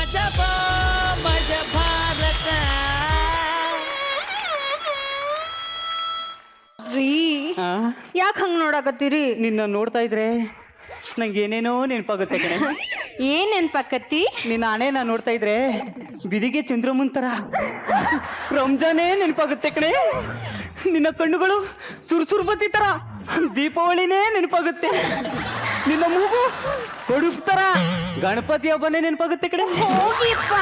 ಮಜಬಾ ಮಜ ಭಾರತ ರೀ ಯಾಕೆ ಹಂಗ ನೋಡಕತ್ತೀರಿ? ನಿನ್ನ ನೋಡ್ತಾ ಇದ್ರೆ ನಂಗೆ ಏನೇನೋ ನೆನಪಾಗುತ್ತೆ ಕಣೆ. ಏನ್ ನೆನ್ಪಾಕತ್ತಿ? ನಿನ್ನ ಹಣೆ ನಾ ನೋಡ್ತಾ ಇದ್ರೆ ಬಿದಿಗೆ ಚಂದ್ರಮುನ್ ತರ ರಂಜಾನೇ ನೆನಪಾಗುತ್ತೆ ಕಣೆ. ನಿನ್ನ ಕಣ್ಣುಗಳು ಸುರ್ಸುರ್ಬತ್ತಿ ತರ ದೀಪಾವಳಿನೇ ನೆನಪಾಗುತ್ತೆ. ನಿನ್ನ ಮೂಗು ಕೊಡುಪು ತರ ಗಣಪತಿ ಹಬ್ಬನೇ ನೆನಪಾಗುತ್ತೆ ಕಣೆ. ಹೋಗಿಪ್ಪ.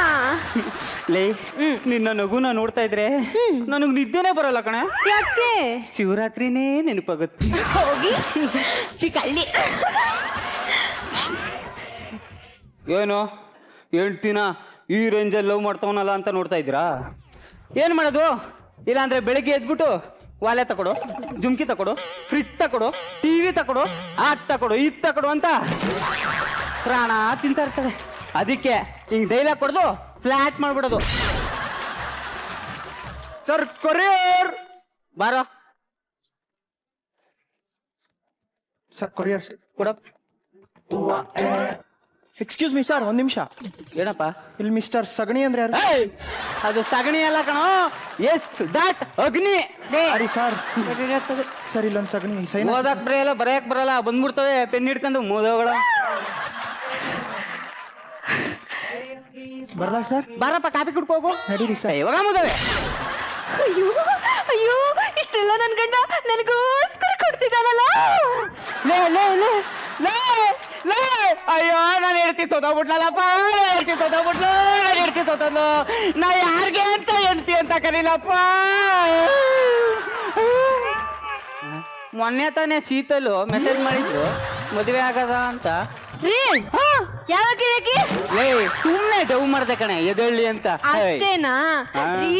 ಲೇ ನಿನ್ನ ನಗುನ ನೋಡ್ತಾ ಇದ್ರೆ ನನಗ್ ನಿದ್ದೆನೇ ಬರಲ್ಲ ಕಣೆ. ಯಾಕೆ? ಶಿವರಾತ್ರಿನೇ ನೆನಪಾಗುತ್ತೆ. ಹೋಗಿ ಚಿಕಲ್ಲಿ. ಏನು ಹೇಳ್ತೀನ ಈ ರೇಂಜಲ್ಲಿ ಲವ್ ಮಾಡ್ತಾವನಲ್ಲ ಅಂತ ನೋಡ್ತಾ ಇದ್ದೀರಾ? ಏನು ಮಾಡೋದು? ಇಲ್ಲಾಂದ್ರೆ ಬೆಳಿಗ್ಗೆ ಎದ್ಬಿಟ್ಟು ವಾಲೆ ತಕೊಡು, ಜುಮ್ಕಿ ತಕೊಡು, ಫ್ರಿಜ್ ತಕೊಡು, ಟಿವಿ ತಕೊಡು, ಅದ್ ತಕೊಡು, ಇದ್ ತಕೊಡು ಅಂತ ಪ್ರಾಣ ತಿಂತಾ ಇರ್ತದೆ. ಅದಕ್ಕೆ ಹಿಂಗ್ ಡೈಲಾಗ್ ಕೊಡ್ದು ಫ್ಲಾಟ್ ಮಾಡ್ಬಿಡೋದು. ಸರ್ ಕೊರಿಯರ್ ಬಾರೋ. ಸರ್ ಕೊರಿಯರ್ ಕೊಡಪ್ಪ. ಎಕ್ಸ್ಕ್ಯೂಸ್ ಮೀ ಸರ್, ಒಂದ್ ನಿಮಿಷ. ಏನಪ್ಪ? ಇಲ್ಲಿ ಮಿಸ್ಟರ್ ಸಗಣಿ ಅಂದ್ರೆ ಯಾರು? ಅದು ಸಗಣಿ ಅಲ್ಲ ಕಣೋ, ಎಸ್ ಡಾಟ್ ಅಗ್ನಿ. ಅರಿ ಸರ್, ಸರ್ ಇಲ್ಲೊಂದು ಸಗಣಿ ಸೈನ್. ಓದಕ್ ಬರೆಯಲ್ಲ, ಬರೆಯಕ್ ಬರಲ್ಲ, ಬಂದ್ಬಿಡ್ತವೆ ಪೆನ್ ಹಿಡ್ಕೊಂಡು ಮೋದಗಳ. ಬರ್ಲಾ ಸರ್? ಬಾರಪ್ಪ ಕಾಪಿ ಕುಡ್ಕೋಗು. ನಡೀರಿ ಸರ್. ಇವಾಗ ಮುದವೆ. ಅಯ್ಯೋ ಅಯ್ಯೋ, ಇಷ್ಟೆಲ್ಲ ನನ್ ಗಂಡ ನನಗೋಸ್ಕರ ಕೊಡ್ಸಿದಾನಲ್ಲ. ಲೇ ಲೇ ಲೇ ಲೇ ಲೇ, ಅಯ್ಯೋ ನಾನು ಹೇಳ್ತಿ ಸೋತೋಗ್ಬಿಟ್ಲಲ್ಲಪ್ಪ, ನಾನು ಹೇಳ್ತಿ ಸೋತೋಗ್ಬಿಟ್ಲು, ನಾನು ಹೇಳ್ತಿ ಸೋತದ್ಲು. ನಾ ಯಾರಿಗೆ ಅಂತ ಹೇಳ್ತಿ ಅಂತ ಕರೀಲಪ್ಪ. ಮೊನ್ನೆ ತಾನೇ ಶೀತಲು ಮೆಸೇಜ್ ಮಾಡಿದ್ರು ಮದುವೆ ಆಗದ ಅಂತ. ರೀ ಯಾವಾಗ ಲೇ ಸುಮ್ನೆ ಡವ್ ಮಾಡ್ದೆ ಕಣೆ, ಎದಳ್ಳಿ ಅಂತ. ಅಷ್ಟೇನಾ ರೀ?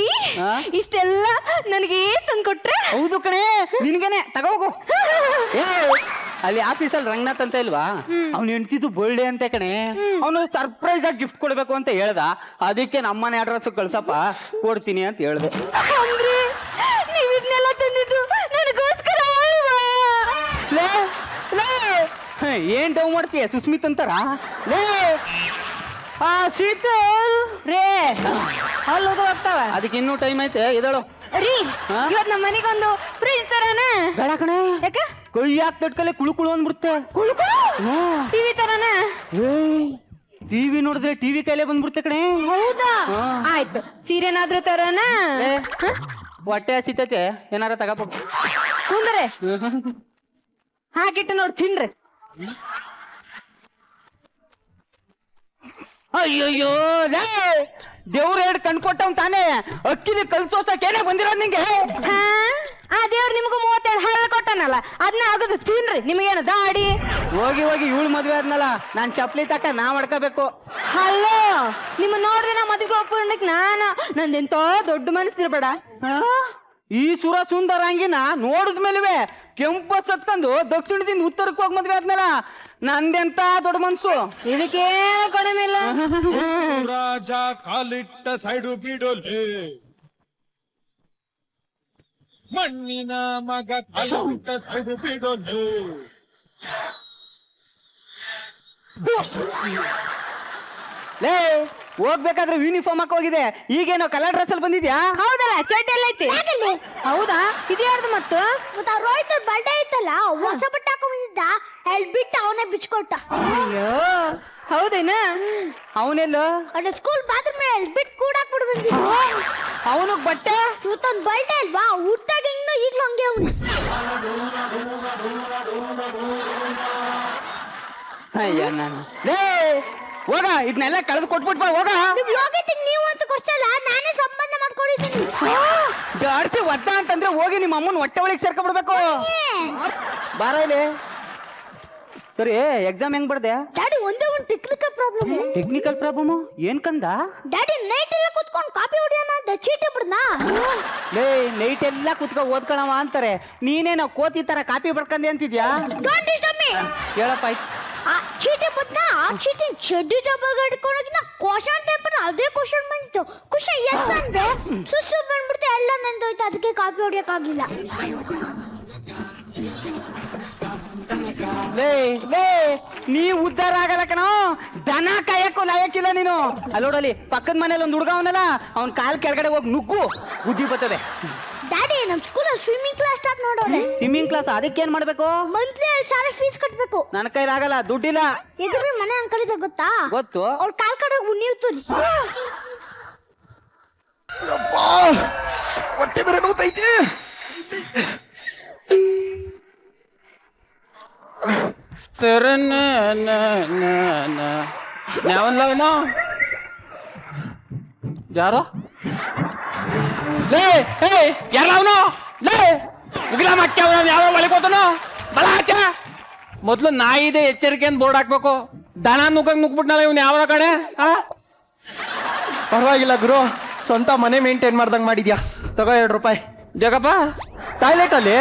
ಇಷ್ಟೆಲ್ಲ ನನಗೆ ತಂದ್ಕೊಟ್ರೆ? ಹೌದು ಕಣೆ, ನಿನ್ಗೇನೆ ತಗೋಗು. ಅಲ್ಲಿ ಆಫೀಸಲ್ಲಿ ರಂಗನಾಥ್ ಅಂತ ಇಲ್ವಾ, ಅವ್ನು ಹೆಂಡ್ತಿದ್ದು ಬರ್ಡೇ ಅಂತ ಕಣೆ. ಅವನು ಸರ್ಪ್ರೈಸ್ ಆಗಿ ಗಿಫ್ಟ್ ಕೊಡ್ಬೇಕು ಅಂತ ಹೇಳ್ದ. ಅದಕ್ಕೆ ನಮ್ಮನೆ ಅಡ್ರೆಸ್ ಕಳ್ಸಪ್ಪ, ಕೊಡ್ತೀನಿ ಅಂತ ಹೇಳ್ದೆ. ಅಂದ್ರೆ ನೀವ್ ಇದನ್ನೆಲ್ಲ ತಂದಿದ್ದು ನನಗೋಸ್ಕರ ಅಲ್ವಾ? ಲೇ ಲೇ ಏನ್ ಡವ್ ಮಾಡ್ತೀಯ ಸುಸ್ಮಿತ್ ಅಂತಾರ? ಲೇ ಶೀತಲ್ ರೇ ಅಲ್ಲಿ ಹೋಗ್ತಾವ. ಅದಕ್ಕೆ ಇನ್ನೂ ಟೈಮ್ ಐತೆ, ಎದಳು. ರೀ ಇವತ್ ನಮ್ಮ ಮನೆಗೊಂದು ಫ್ರಿಜ್ ತರಾನ? ಬೇಡ ಕಣೆ, ಯಾಕ? ಕೈ ಯಾಕೆ ತಟ್ಕಲೆ ಕುಳು ಕುಳು ಅಂದ್ಬಿಡುತ್ತೆ. ಟಿವಿ ತರಾನ? ಟಿವಿ ನೋಡಿದ್ರೆ ಟಿವಿ ಕೈಲೇ ಬಂದ್ಬಿಡುತ್ತೆ ಕಣೆ. ಹೌದಾ? ಆಯ್ತು, ಸೀರೆನಾದ್ರೂ ತರಾನ? ಹೊಟ್ಟೆ ಹಸಿತೈತೆ, ಏನಾರ ತಗೋಬೇಕು. ಕುಂದ್ರೆ ಹಾಕಿಟ್ಟು ನೋಡಿ ತಿನ್ರಿ. ಅಯ್ಯೋಯ್ಯೋ ದೇವ್ರ ಎರಡು ಕಣ್ ಕೊಟ್ಟವ್ ತಾನೇ, ಅಕ್ಕಿಲಿ ಕಲ್ಸೋಸಕ್ಕೇನೆ ಬಂದಿರೋದು ನಿಂಗೆ. ಆ ದೇವ್ರು ನಿಮ್ಗೂ 37 ಹಲ್ಲು ಕೊಟ್ಟನಲ್ಲ, ಅದನ್ನ ಆಗೋದು ತಿನ್ರಿ. ನಿಮಗೇನು ದಾಡಿ? ಹೋಗಿ ಹೋಗಿ ಇವಳು ಮದ್ವೆ ಆದ್ನಲ್ಲ, ನಾನ್ ಚಪ್ಲಿ ತಕ್ಕ ನಾ ಮಾಡ್ಕೋಬೇಕು. ಹಲೋ, ನಿಮ್ಮ ನೋಡ್ದೆ ನಾ ಮದುವೆ ಒಪ್ಕೊಂಡಕ್ ನಂದೆಂತೋ ದೊಡ್ಡ ಮನಸ್ಸಿರ್ಬೇಡ. ಈ ಸುರ ಸುಂದರಾಂಗಿನ ನೋಡಿದ್ಮೇಲೆ ಕೆಂಪು ಸತ್ಕೊಂಡು ದಕ್ಷಿಣದಿಂದ ಉತ್ತರಕ್ಕೆ ಹೋಗಿ ಮದ್ವೆ ಆದ್ನಲ್ಲ, ನಂದೆಂತ ದೊಡ್ಡ ಮನ್ಸು. ಇದಕ್ಕೇನು ಕಡಿಮೆ ಇಲ್ಲ. ರಾಜ ಕಾಲಿಟ್ಟ ಸೈಡು ಬಿಡೋಲೆ, ಮಣ್ಣಿನ ಮಗ ಕಾಲಿಟ್ಟ ಸೈಡು ಬಿಡೋಲೆ. ಲೇ ಹೋಗ್ಬೇಕಾದ್ರೆ ಯೂನಿಫಾರ್ಮ್ ಹಾಕಿ ಹೋಗಿದೆ, ಈಗೇನೋ ಕಲರ್ ಡ್ರೆಸ್ ಅಲ್ಲಿ ಬಂದಿದ್ಯಾ? ಹೌದಲ್ಲ, ಚಡ್ಡಿ ಎಲ್ಲ ಐತಿ. ಹೌದಾ? ಇದ್ಯಾರ್ದು ಮತ್ತು? ರೋಹಿತ್ ಬರ್ಡೇ ಐತಲ್ಲ, ಹೊಸ ಬಟ್ಟೆ ಹಾಕೊಂಡ್ ಬಂದಿದ್ದ, ಬಿಟ್ಟು ಅವನೇ ಬಿಚ್ಕೊಟ್ಟ. ಅಯ್ಯೋ ಹೌದೇನ? ಅವನೆಲ್ಲ ಅದ ಸ್ಕೂಲ್ ಬಾತ್ರೂಮ್ ಬಿಟ್ಟು ಕೂಡಾಕ್ಬಿಟ್ಟು ಬಂದಿದ್ದ. ಅವನಿಗೆ ಬಟ್ಟೆ ಇವತ್ತೊಂದು ಬರ್ಡೇ ಅಲ್ವಾ, ಹುಟ್ಟಾಗ ಹಿಂಗ ಈಗ್ಲೂ ಹಂಗೆ ಅವನು. ಅಯ್ಯ ನಾನು ಲೇ ಹೋಗ, ಇದನ್ನೆಲ್ಲ ಕಳೆದು ಕೊಟ್ಬಿಟ್ ಬಾ ಹೋಗ. ಲೋಕತಿಗೆ ನೀವು ಅಂತ ಕೊಡ್ಸಲ್ಲ, ನಾನೇ ಸಂಬಂಧ ಮಾಡ್ಕೊಂಡಿದ್ದೀನಿ. ಜಾಡ್ಸಿ ಒದ್ದ ಅಂತಂದ್ರೆ ಹೋಗಿ ನಿಮ್ಮ ಅಮ್ಮನ ಹೊಟ್ಟೆ ಒಳಗೆ ಸೇರ್ಕೊಂಡ್ಬಿಡ್ಬೇಕು. ಬಾರ ಇಲ್ಲಿ. ಸರಿ, ಎಕ್ಸಾಮ್ ಹೆಂಗ್ ಬರ್ದೆ? ಡ್ಯಾಡಿ ಒಂದೇ ಒಂದು ಟೆಕ್ನಿಕಲ್ ಪ್ರಾಬ್ಲಮ್. ಟೆಕ್ನಿಕಲ್ ಪ್ರಾಬ್ಲಮ್ ಏನ್ ಕಂದ? ಡ್ಯಾಡಿ ನೈಟ್ ಎಲ್ಲ ಕುತ್ಕೊಂಡು ಕಾಪಿ ಹೊಡಿಯೋಣ ಅಂತ ಚೀಟಿ ಬಿಡ್ನಾ. ಲೇ ನೈಟ್ ಎಲ್ಲ ಕುತ್ಕೊ ಓದ್ಕೊಳವ ಅಂತಾರೆ, ನೀನೇನೋ ಕೋತಿ ತರ ಕಾಪಿ ಬರ್ಕಂದೆ ಅಂತಿದ್ಯಾ? Don't disturb me. ಹೇಳಪ್ಪ ಆಯ್ತು. ಆ ಚೀಟಿ ಬಿಡ್ನಾ, ಆ ಚೀಟಿ ಚಡ್ಡಿ ಡಬ್ಬಾಗ ಇಟ್ಕೊಂಡೋಗಿ ನಾ ಕ್ವಶನ್ ಪೇಪರ್ ಅದೇ ಕ್ವಶನ್ ಬಂದಿತ್ತು. ಕ್ವಶನ್ ಎಸ್ ಅಂದ್ರೆ ಸುಸ್ಸು ಬಂದ್ಬಿಡ್ತು, ಎಲ್ಲ ನಂದೋಯ್ತು. ಅದಕ್ಕೆ ಕಾಪಿ ಹೊಡಿಯಕ್ಕಾಗ್ಲಿಲ್ಲ. ಲೇ ಲೇ ನೀ ಉದ್ಧಾರ ಆಗಲ್ಲ ಕಣೋ, ದನ ಕಾಯಕ್ಕೂ ಲಾಯಕ್ಕಿಲ್ಲ ನೀನು. ಅಲ್ಲೋಡಲಿ ಪಕ್ಕದ ಮನೇಲಿ ಒಂದು ಹುಡುಗ ಅವನಲ್ಲ, ಅವ್ನ ಕಾಲ್ ಕೆಳಗಡೆ ಹೋಗಿ ನುಗ್ಗು, ಬುದ್ಧಿ ಬರ್ತದೆ. ಡ್ಯಾಡಿ ನಮ್ಮ ಸ್ಕೂಲ್ ಸ್ವಿಮ್ಮಿಂಗ್ ಕ್ಲಾಸ್ ಸ್ಟಾರ್ಟ್ ಮಾಡೋರೆ. Swimming class? ಅದಕ್ಕೇನ್ ಮಾಡ್ಬೇಕು? ಮಂತ್ಲಿ 2,000 ಫೀಸ್ ಕಟ್ಬೇಕು. ನನ್ನ ಕೈಲಾಗಲ್ಲ, ದುಡ್ಡಿಲ್ಲ. ಎದುರು ಮನೆ ಅಂಕಲ್ ಇದೆ ಗೊತ್ತಾ? ಗೊತ್ತು. ಅವ್ರ ಕಾಲ್ ಕಡೆ ಉಣ್ಣಿವ್ತುರಿ. ಹೊಟ್ಟೆ ಬೇರೆ ನೋತೈತಿ. ಯಾರೋ ಯಾರವನು ಉಗಿಲ ಮಕ್ಕ ಯಾವ ಒಳಗೋತನು ಬಲ ಆಚ. ಮೊದ್ಲು ನಾಯಿದೆ ಎಚ್ಚರಿಕೆ ಅಂತ ಬೋರ್ಡ್ ಹಾಕ್ಬೇಕು. ದನ ನುಗ್ಬಿಟ್ನಲ್ಲ ಇವ್ನು ಯಾವ ಕಡೆ. ಪರವಾಗಿಲ್ಲ ಗುರು, ಸ್ವಂತ ಮನೆ ಮೇಂಟೈನ್ ಮಾಡ್ದಂಗ್ ಮಾಡಿದ್ಯಾ. ತಗೋ 2 ರೂಪಾಯಿ. ಜಗಪ್ಪ ಟಾಯ್ಲೆಟ್ ಅಲ್ಲಿ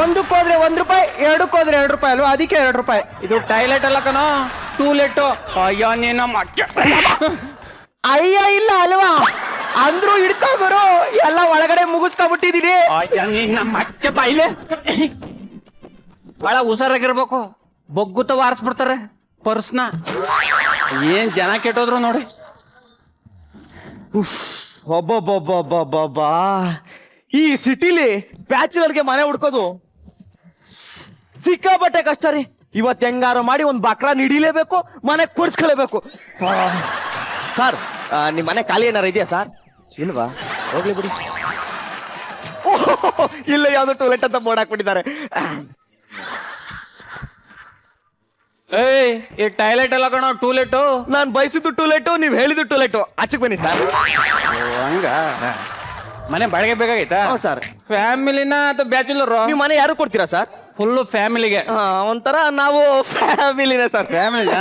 ಒಂದಕ್ಕೆ ಹೋದ್ರೆ 1 ರೂಪಾಯಿ, 2ಕ್ಕೆ ಹೋದ್ರೆ 2 ರೂಪಾಯಿ ಅಲ್ವಾ? ಅದಕ್ಕೆ 2 ರೂಪಾಯಿ. ಇದು ಟಾಯ್ಲೆಟ್ ಅಲ್ಲ ಕಣೋ, ಟೂಲೆಟ್. ಅಯ್ಯೋ ನೀನು ಮಕ್ಕ. ಅಯ್ಯ ಇಲ್ಲ ಅಲ್ವಾ? ಅಂದ್ರೂ ಹಿಡ್ಕೋ ಗುರು, ಎಲ್ಲ ಒಳಗಡೆ ಮುಗಿಸ್ಕೊಬಿಟ್ಟಿದೀನಿ. ಅಯ್ಯ ನಿನ್ನ ಮಕ್ಕ ಬಾಯಿಲೆ. ಬಹಳ ಹುಷಾರಾಗಿರ್ಬೇಕು, ಬೊಗ್ಗುತ್ತ ವಾರಿಸ್ಬಿಡ್ತಾರೆ ಪರ್ಸ್ನ. ಏನ್ ಜನ ಕೆಟ್ಟೋದ್ರು ನೋಡಿ. ಒಬ್ಬೊಬ್ಬೊಬ್ಬೊಬ್ಬೊಬ್ಬಾ, ಈ ಸಿಟಿಲಿ ಬ್ಯಾಚುಲರ್ಗೆ ಮನೆ ಹುಡ್ಕೋದು ಸಿಕ್ಕಾಪಟ್ಟೆ ಕಷ್ಟ ರೀ. ಇವತ್ತು ಹೆಂಗಾರು ಮಾಡಿ ಒಂದು ಬಕ್ರ ಹಿಡಿಲೇಬೇಕು, ಮನೆ ಕೊಡ್ಸ್ಕೊಳ್ಬೇಕು. ಸರ್, ನಿಮ್ಮ ಮನೆ ಖಾಲಿ ಏನಾರ ಇದೆಯಾ ಸರ್? ಇಲ್ವಾ? ಹೋಗ್ಲಿ ಬಿಡಿ. ಇಲ್ಲ, ಯಾವ್ದು ಟೂಲೆಟ್ ಅಂತ ಬೋರ್ಡ್ ಹಾಕ್ಬಿಟ್ಟಿದ್ದಾರೆ. ಏಯ್ ಈ ಟಾಯ್ಲೆಟ್ ಎಲ್ಲ ಕಣೋ, ಟೂಲೆಟ್. ನಾನ್ ಬಯಸಿದ್ದು ಟೂಲೆಟ್, ನೀವ್ ಹೇಳಿದ್ದು ಟೂಲೆಟ್. ಆಚೆಗೆ ಬನ್ನಿ ಸರ್. ಹಂಗ ಮನೆ ಬಾಡಿಗೆ ಬೇಕಾಗೈತಾ? ಹೌದು ಸರ್. ಫ್ಯಾಮಿಲಿನ ಅಥವಾ ಬ್ಯಾಚುಲರ್? ನೀವು ಮನೆ ಯಾರು ಕೊಡ್ತೀರಾ ಸರ್? ಫುಲ್ ಫ್ಯಾಮಿಲಿಗೆ. ಒಂಥರ ನಾವು ಫ್ಯಾಮಿಲಿನೇ ಸರ್. Family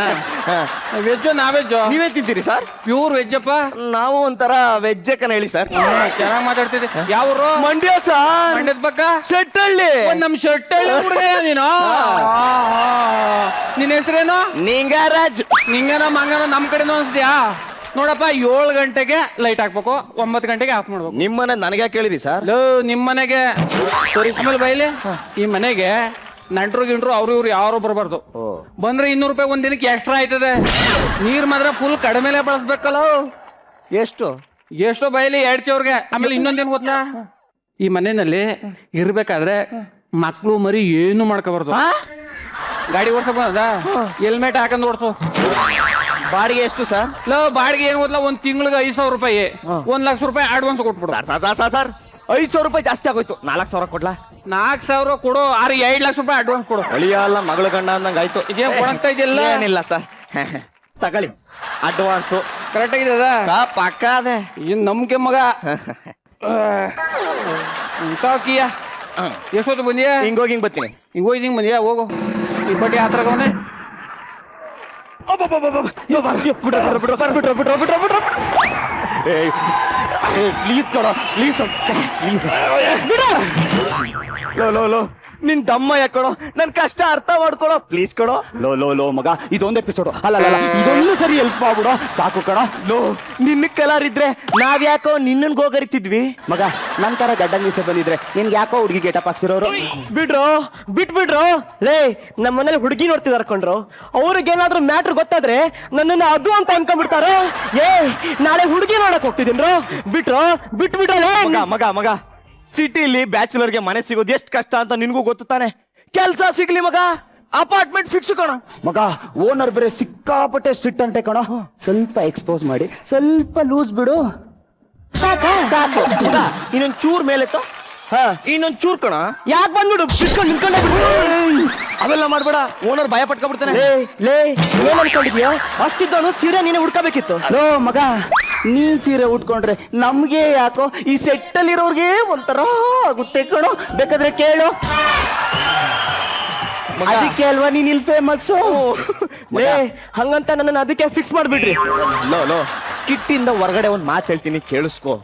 veg nonveg? ನೀವೇ ತಿಂತೀರಿ ಸರ್? ಪ್ಯೂರ್ ವೆಜ್ ಅಪ್ಪ. ನಾವು ಒಂಥರ ವೆಜ್ ಕನ ಹೇಳಿ ಸರ್. ಚೆನ್ನಾಗಿ ಮಾತಾಡ್ತಿದ್ದೆ. ಯಾವ್ರು? ಮಂಡ್ಯ ಸರ್. ಮಂಡ್ಯದ ಪಕ್ಕ ಶೆಟ್ಟಳ್ಳಿ. ನಮ್ ಶೆಟ್ಟಳ್ಳಿ ಹುಡುಗ ನೀನು. ನಿನ್ನ ಹೆಸರೇನು? ನಿಂಗರಾಜ್. ನಿಂಗನ ಮಂಗನ ನಮ್ ಕಡೆನೂ ಅನ್ಸ್ತೀಯಾ? ನೋಡಪ್ಪ, 7 ಗಂಟೆಗೆ ಲೈಟ್ ಹಾಕ್ಬೇಕು, 9 ಗಂಟೆಗೆ ಆಫ್ ಮಾಡ್ಬೇಕು. ನಿಮ್ಮನೆ ನನಗೆ ಕೇಳಿರಿ ಸರ್? ನಿಮ್ ಮನೆಗೆ ಸರಿ ಆಮೇಲೆ ಬೈಲಿ. ಈ ಮನೆಗೆ ನಂಟ್ರು ಗಿಂಟ್ರು ಅವ್ರು ಇವ್ರು ಯಾರು ಬರಬಾರ್ದು. ಬಂದ್ರೆ 200 ರೂಪಾಯಿ ಒಂದ್ ದಿನಕ್ಕೆ ಎಕ್ಸ್ಟ್ರಾ ಆಯ್ತದೆ. ನೀರ್ ಮಾತ್ರ ಫುಲ್ ಕಡಿಮೆಲೆ ಬಳಸ್ಬೇಕಲ್ಲ. ಎಷ್ಟೋ ಬೈಲಿ 2 ಚವ್ರಿಗೆ. ಆಮೇಲೆ ಇನ್ನೊಂದೇನು ಗೊತ್ತಾ, ಈ ಮನೆಯಲ್ಲಿ ಇರ್ಬೇಕಾದ್ರೆ ಮಕ್ಳು ಮರಿ ಏನು ಮಾಡ್ಕೋಬಾರ್ದು. ಗಾಡಿ ಓಡ್ಸಕ್ ಬಂದ ಹೆಲ್ಮೆಟ್ ಹಾಕೊಂಡ್ ಓಡ್ಸು. ಬಾಡಿಗೆ ಎಷ್ಟು ಸರ್? ಬಾಡಿಗೆ ಏನು ಗೊತ್ತಲ್ಲ, 1 ತಿಂಗಳಿಗೆ 5,000 ರೂಪಾಯಿ, 1 ಲಕ್ಷ ರೂಪಾಯಿ ಅಡ್ವಾನ್ಸ್ ಕೊಟ್ಬಿಡು. ಸರ್ 5,000 ರೂಪಾಯಿ ಜಾಸ್ತಿ ಆಗೋಯ್ತು. 4,000 ಕೊಡ್ಲಾ? 4,000 ಕೊಡು, 2 ಲಕ್ಷ ರೂಪಾಯಿ ಅಡ್ವಾನ್ಸ್ ಕೊಡು. ಅಳಿಯ ಅಲ್ಲ ಮಗಳು ಗಂಡ ಅಂದಂಗ ಆಯ್ತು. ಇದೇನ್ ಕೊಡಂತ ಇದೆಯಲ್ಲ? ಏನಿಲ್ಲ ಸರ್, ತಗೊಳ್ಳಿ ಅಡ್ವಾನ್ಸು. ಕರೆಕ್ಟ್ ಆಗಿದೆ ಪಕ್ಕ ಅದೇ. ಇನ್ ನಮ್ಗೆ ಮಗ ಕಾಕಿಯ ಎಷ್ಟೊತ್ತು ಬಂದಿಯಾ? ಹಿಂಗೋಗಿ ಹಿಂಗ್ ಬರ್ತೀನಿ. ಹಿಂಗ್ ಬಂದಿಯಾ? ಹೋಗು, ಈ ಬಡ್ಡಿ ಆತ್ರಗವನೆ. ಪ್ಲೀಸ್ ಕೊಡೋ, ಪ್ಲೀಸ್ ಪ್ಲೀಸ್. ಲೋ ನಿನ್ ದಮ್ಮ ಯಾಕೊಡೋ, ನನ್ ಕಷ್ಟ ಅರ್ಥ ಮಾಡ್ಕೊಡೋ, ಪ್ಲೀಸ್ ಕೊಡೋ. ಲೋ ಮಗ, ಇದೊಂದು ಎಪಿಸೋಡ್ ಅಲ್ಲ, ಇದೊಂದು ಸರಿ ಹೆಲ್ಪ್ ಮಾಡ್ಬಿಡೋ, ಸಾಕು ಕಣೋ. ನಿನ್ನ ಕಲರ್ ಇದ್ರೆ ನಾವ್ ಯಾಕೋ ನಿನ್ನನ್ ಗೋಗರಿತಿದ್ವಿ ಮಗ. ನನ್ ತರ ಗಡ್ಡ ಮೀಸೆ ಬಂದಿದ್ರೆ ನಿನ್ಗೆ ಯಾಕೋ ಹುಡುಗಿ ಗೇಟಪ್ ಹಾಕ್ಸಿರೋರು. ಬಿಟ್ಬಿಡ್ರೋ. ಲೇ, ನಮ್ಮ ಮನೇಲಿ ಹುಡುಗಿ ನೋಡ್ತಿದಾರ ಕೊಂಡ್ರು. ಅವ್ರಿಗೇನಾದ್ರೂ ಮ್ಯಾಟ್ರ್ ಗೊತ್ತಾದ್ರೆ ನನ್ನನ್ನು ಅದು ಅಂತ ಅನ್ಕೊಂಡ್ಬಿಡ್ತಾರ. ನಾಳೆ ಹುಡುಗಿ ನೋಡಕ್ ಹೋಗ್ತಿದ್ದೀನ್ರೋ. ಬಿಟ್ಬಿಡ್ರೋ. ಮಗ ಸಿಟಿಲಿ ಬ್ಯಾಚುಲರ್ಗೆ ಮನೆ ಸಿಗೋದು ಎಷ್ಟು ಕಷ್ಟ ಅಂತ ನಿನ್ಗೂ ಗೊತ್ತು ತಾನೆ. ಕೆಲ್ಸ ಸಿಗ್ಲಿ ಮಗ, ಅಪಾರ್ಟ್ಮೆಂಟ್ ಫಿಕ್ಸ್ ಕಣೋ. ಮಗ ಓನರ್ ಬೇರೆ ಸಿಕ್ಕಾಪಟ್ಟೆ ಸ್ಟ್ರಿಕ್ಟ್ ಅಂತೆ ಕಣೋ. ಸ್ವಲ್ಪ ಎಕ್ಸ್ಪೋಸ್ ಮಾಡಿ ಸ್ವಲ್ಪ ಲೂಸ್ ಬಿಡು, ಸಾಕು. ಇನ್ನೊಂದ್ ಚೂರ್ ಮೇಲೆತ್ತೋ. ಇನ್ನೊಂದ್ ಚೂರ್ ಕಣ. ಯಾಕೆ ಬಂದ್ಬಿಡು, ಅವೆಲ್ಲ ಮಾಡ್ಬೇಡ, ಓನರ್ ಭಯ ಪಟ್ಕೊಬಿಡ್ತಾನೆ. ಏನ್ ಅನ್ಕೊಂಡಿದ್ಯಾ? ಅಷ್ಟಿದ್ದವನು ಸೀರೆ ನೀನೆ ಉಡ್ಕೋಬೇಕಿತ್ತು. ಮಗ, ನೀನ್ ಸೀರೆ ಉಟ್ಕೊಂಡ್ರೆ ನಮ್ಗೆ ಯಾಕೋ ಈ ಸೆಟ್ಟಲ್ಲಿರೋರ್ಗೆ ಒಂಥರ ಆಗುತ್ತೆ ಕಣೋ. ಬೇಕಾದ್ರೆ ಕೇಳು. ಅದಕ್ಕೆ ಅಲ್ವಾ ನೀನ್ ಇಲ್ಲಿ ಫೇಮಸ್. ಹಂಗಂತ ನನ್ನ ಅದಕ್ಕೆ ಫಿಕ್ಸ್ ಮಾಡ್ಬಿಡ್ರಿ. ಸ್ಕಿಟ್ ಇಂದ ಹೊರಗಡೆ ಒಂದ್ ಮಾತು ಹೇಳ್ತೀನಿ, ಕೇಳಿಸ್ಕೊ.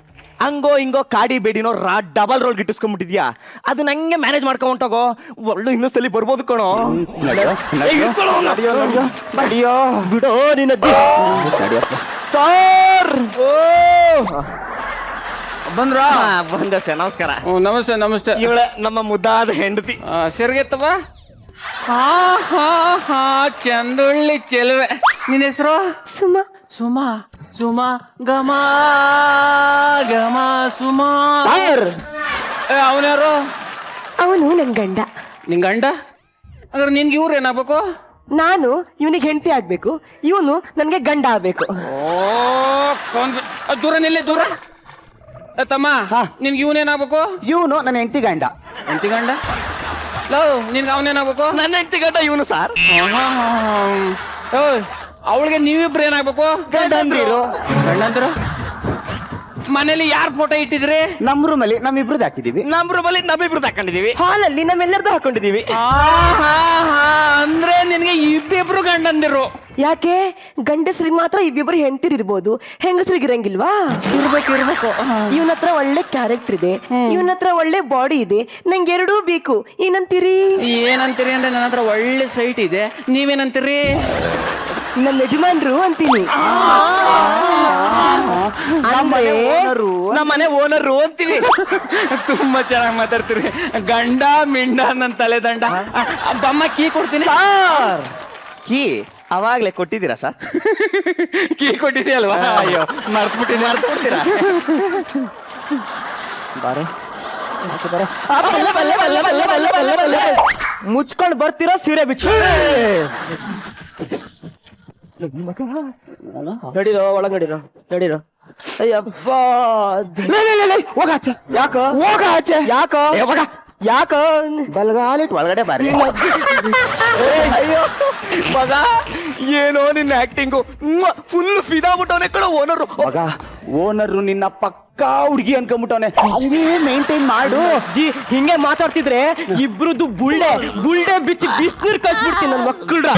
ಹಂಗೋ ಹಿಂಗೋ ಕಾಡಿ ಬೇಡಿನೋ ಡಬಲ್ ರೋಲ್ ಗಿಟ್ಟಿಸ್ಕೊಂಡ್ಬಿಟ್ಟಿದ್ಯಾ, ಅದನ್ನ ಹಂಗೆ ಮ್ಯಾನೇಜ್ ಮಾಡ್ಕೊಂಡೋಗೋ. ಒಳ್ಳೆ ಇನ್ನೊಂದ್ಸಲಿ ಬರ್ಬೋದು ಕಣೋ. ಬಿಡೋ ನಿನ್ನ ಸರ್. ಬಂದ ಸರ್, ನಮಸ್ಕಾರ. ನಮಸ್ತೆ. ಇವಳ ನಮ್ಮ ಮುದ್ದಾದ ಹೆಂಡತಿ. ಸರಿಗೆತ್ತವ. ಚಂದುಳ್ಳಿ ಚೆಲುವೆ. ನಿನ್ನ ಹೆಸರು ಸುಮ್ಮ ಸುಮಾ ಸುಮಾ ಗಮ ಗಮ ಸುಮಾ ಅವನ್ಯಾರು ಅವನು ನನ್ ಗಂಡ. ನಿನ್ ಗಂಡ ಅಂದ್ರೆ ನಿನ್ಗೆ ಇವ್ರು ಏನಾಗ್ಬೇಕು? ನಾನು ಇವನಿಗೆ ಹೆಂಡತಿ ಆಗ್ಬೇಕು, ಇವನು ನನ್ಗೆ ಗಂಡ ಆಗ್ಬೇಕು. ದೂರ ನಿಲ್ಲಿ ದೂರ. ತಮ್ಮ ನಿನ್ಗೆ ಇವನೇನಾಗ್ಬೇಕು? ಇವನು ನನ್ನ ಹೆಂಡತಿ ಗಂಡ. ಹೆಂಡತಿ ಗಂಡ? ಲವ್ ನಿನ್ಗೆ ಅವನೇನಾಗ್ಬೇಕು? ನನ್ನ ಹೆಂಡತಿ ಗಂಡ ಇವನು ಸರ್. ಅವಳಿಗೆ ನೀವಿಬ್ರು ಏನಾಗ್ಬೇಕು? ಗಂಡಂದಿರು. ಗಂಡಂದ್ರು? ಮನೇಲಿ ಯಾರ್ ಫೋಟೋ ಇಟ್ಟಿದ್ರಿ? ನಮ್ಮ ರೂಮಲ್ಲಿ ನಮ್ಮಿಬ್ರದ್ದು ಹಾಕಿದೀವಿ. ನಮ್ಮ ರೂಮಲ್ಲಿ ನಮ್ಮಿಬ್ರು ಹಾಕೊಂಡಿದೀವಿ. ಹಾಲಲ್ಲಿ ನಮ್ಮೆಲ್ಲರದು ಹಾಕೊಂಡಿದೀವಿ. ಅಂದ್ರೆ ನಿನ್ಗೆ ಇಬ್ಬಿಬ್ರು ಗಂಡಂದಿರು. ಯಾಕೆ ಗಂಡಸ್ರಿಗೆ ಮಾತ್ರ ಇಬ್ಬಿಬ್ರು ಹೆಂಡತಿರಿರ್ಬೋದು, ಹೆಂಗಸ್ರಿಗೆ ಇರಂಗಿಲ್ವಾ? ಇರ್ಬೇಕು ಇವನ ಹತ್ರ ಒಳ್ಳೆ ಕ್ಯಾರೆಕ್ಟರ್ ಇದೆ, ಇವನ ಹತ್ರ ಒಳ್ಳೆ ಬಾಡಿ ಇದೆ, ನಂಗೆ ಎರಡೂ ಬೇಕು. ಏನಂತೀರಿ? ಏನಂತೀರಿ ಅಂದ್ರೆ ನನ್ನ ಹತ್ರ ಒಳ್ಳೆ ಸೈಟ್ ಇದೆ, ನೀವೇನಂತೀರಿ? ನನ್ನ ಯಜಮಾನ್ರು ಅಂತೀನಿ. ನಮ್ಮನೆ ಓನರು ಅಂತೀವಿ. ತುಂಬಾ ಚೆನ್ನಾಗಿ ಮಾತಾಡ್ತೀರಿ. ಗಂಡ ಮಿಂಡ ನನ್ನ ತಲೆ ದಂಡ. ಬಮ್ಮ ಕೀ ಕೊಡ್ತೀನಿ. ಸರ್ ಕೀ ಅವಾಗ್ಲೇ ಕೊಟ್ಟಿದ್ದೀರಾ ಸರ್? ಕೀ ಕೊಟ್ಟಿದ್ಯಲ್ವಾ? ಅಯ್ಯೋ ಮರ್ತ್ಬಿಡ್ತೀರಾ? ಮುಚ್ಕೊಂಡು ಬರ್ತೀರಾ ಸೀರೆ ಬಿಚ್ಚು. ನಡೀರೋ ಒಳಗ್ ನಡೀರೋ ನಡೀರೋ. ಅಯ್ಯಪ್ಪ ಹೋಗಾಚೆ. ಯಾಕೋ ಹೋಗಾಚೆ. ಯಾಕೋ ಯಾಕೋ ಬಲಗಾಲಿಟ್ ಒಳಗಡೆ ಬಾರಿ. ಅಯ್ಯೋ ಮಗ, ಏನೋ ನಿನ್ನ ಆಕ್ಟಿಂಗು ಫುಲ್ ಫಿದಾಬಿಟ್ಟವನೆ ಕಣ ಓನರು. ಮಗ ಓನರು ನಿನ್ನ ಪಕ್ಕಾ ಹುಡುಗಿ ಅನ್ಕೊಂಬಿಟ್ಟವನೆ. ಹಂಗೇ ಮೇಂಟೈನ್ ಮಾಡು. ಜಿ ಹಿಂಗೆ ಮಾತಾಡ್ತಿದ್ರೆ ಇಬ್ರದ್ದು ಬುಳ್ಳೆ ಬುಳ್ಳೆ ಬಿಚ್ಚಿ ಬಿಸ್ನೀರ್ ಕಳ್ಸ್ಬಿಡ್ತೀನಿ ನನ್ನ ಮಕ್ಕಳ್ರ.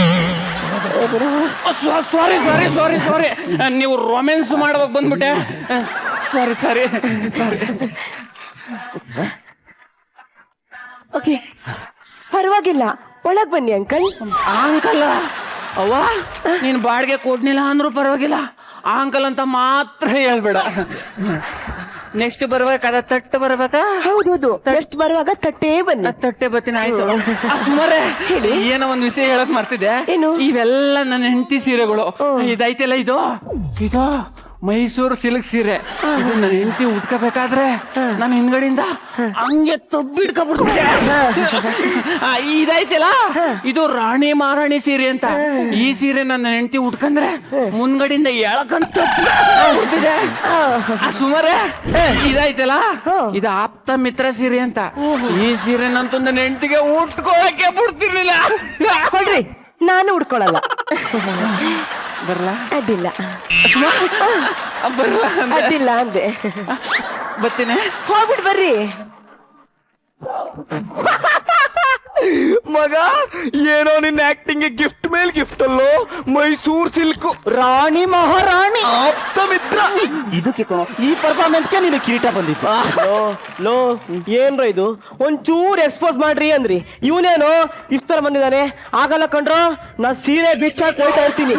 ಸಾರಿ ಸಾರಿ ಸಾರಿ ಸಾರಿ, ನೀವು ರೊಮ್ಯಾನ್ಸ್ ಮಾಡುವಾಗ ಬಂದ್ಬಿಟ್ಟೆ. ಸಾರಿ ಸಾರಿ ಸಾರಿ. ಓಕೆ ಪರವಾಗಿಲ್ಲ, ಒಳಗ್ ಬನ್ನಿ ಅಂಕಲ್. ಅಂಕಲ್ ಅವ್ವ ನೀನ್ ಬಾಡಿಗೆ ಕೊಡ್ನಿಲ್ಲ ಅಂದ್ರೂ ಪರವಾಗಿಲ್ಲ, ಆ ಅಂಕಲ್ ಅಂತ ಮಾತ್ರ ಹೇಳ್ಬೇಡ. ನೆಕ್ಸ್ಟ್ ಬರ್ಬೇಕಾದ ತಟ್ಟು ಬರ್ಬೇಕಾ? ಹೌದೌದು, ನೆಕ್ಸ್ಟ್ ಬರುವಾಗ ತಟ್ಟೇ ಬನ್ನಿ. ತಟ್ಟೆ ಬತ್ತೀನಿ ಆಯ್ತು. ಸುಮಾರೇ ಏನೋ ಒಂದ್ ವಿಷಯ ಹೇಳಕ್ ಮರ್ತಿದ್ದೆ. ಏನು? ಇವೆಲ್ಲ ನನ್ನ ಹೆಂಡತಿ ಸೀರೆಗಳು. ಇದೈತೆಲ್ಲ ಇದು ಇದು ಮೈಸೂರು ಸಿಲ್ಕ್ ಸೀರೆ. ಇದು ನನ್ನ ಹೆಂಡತಿ ಉಟ್ಕೋಬೇಕಾದ್ರೆ ನಾನು ಹಿಂದ್ಗಡೆಯಿಂದ ಹಂಗೆ ತಬ್ಬಿಡ್ಕೊಬಿಡ್ತಿದ್ದೆ. ಇದೈತಲ್ಲ ಇದು ರಾಣಿ ಮಹಾರಾಣಿ ಸೀರೆ ಅಂತ. ಈ ಸೀರೆ ನನ್ನ ಹೆಂಡತಿ ಉಟ್ಕಂದ್ರೆ ಮುಂದ್ಗಡೆಯಿಂದ ಎಳಕಂತ ಬಿಡ್ತಿದೆ. ಸುಮಾರೇ ಇದೈತಲ್ಲ ಇದು ಆಪ್ತ ಮಿತ್ರ ಸೀರೆ ಅಂತ. ಈ ಸೀರೆ ನಂತೂ ನನ್ನ ಹೆಂಡತಿಗೆ ಉಟ್ಕೊಳಕ್ಕೆ ಬಿಡ್ತಿರ್ಲಿಲ್ಲ. ಕೊಡ್ರಿ, ನಾನು ಉಡ್ಕೊಳಲ್ಲ. ಬರ್ಲಾ? ಅಡ್ಡಿಲ್ಲ ಬರ್ಲಾ ಅಡ್ಡಿಲ್ಲ ಅಂದೆ. ಬರ್ತೀನಿ. ಹೋಗ್ಬಿಟ್ಟು ಬರ್ರಿ. ಮಗ ಏನೋ ನಿನ್ನ ಆಕ್ಟಿಂಗ್ ಗಿಫ್ಟ್ ಮೇಲ್ ಗಿಫ್ಟ್ ಅಲ್ಲೋ. ಮೈಸೂರ್ ಸಿಲ್ಕ್ ರಾಣಿ ಮಹಾರಾಣಿ ಆಪ್ತ ಮಿತ್ರ. ಇದಕ್ಕೆ ಈ ಪರ್ಫಾರ್ಮೆನ್ಸ್ಗೆ ನೀನು ಕಿರೀಟ ಬಂದಿತ್ತು. ಲೋ ಏನ್ರ ಇದು, ಒಂಚೂರು ಎಕ್ಸ್ಪೋಸ್ ಮಾಡ್ರಿ ಅಂದ್ರಿ, ಇವನೇನೋ ಇಫ್ತಾರ್ ಬಂದಿದ್ದಾನೆ. ಆಗಲ್ಲ ಕಣ್ರೋ, ನಾ ಸೀರೆ ಬಿಚ್ಚಾಕ್ ಹೋಗ್ತಾ ಇರ್ತೀನಿ.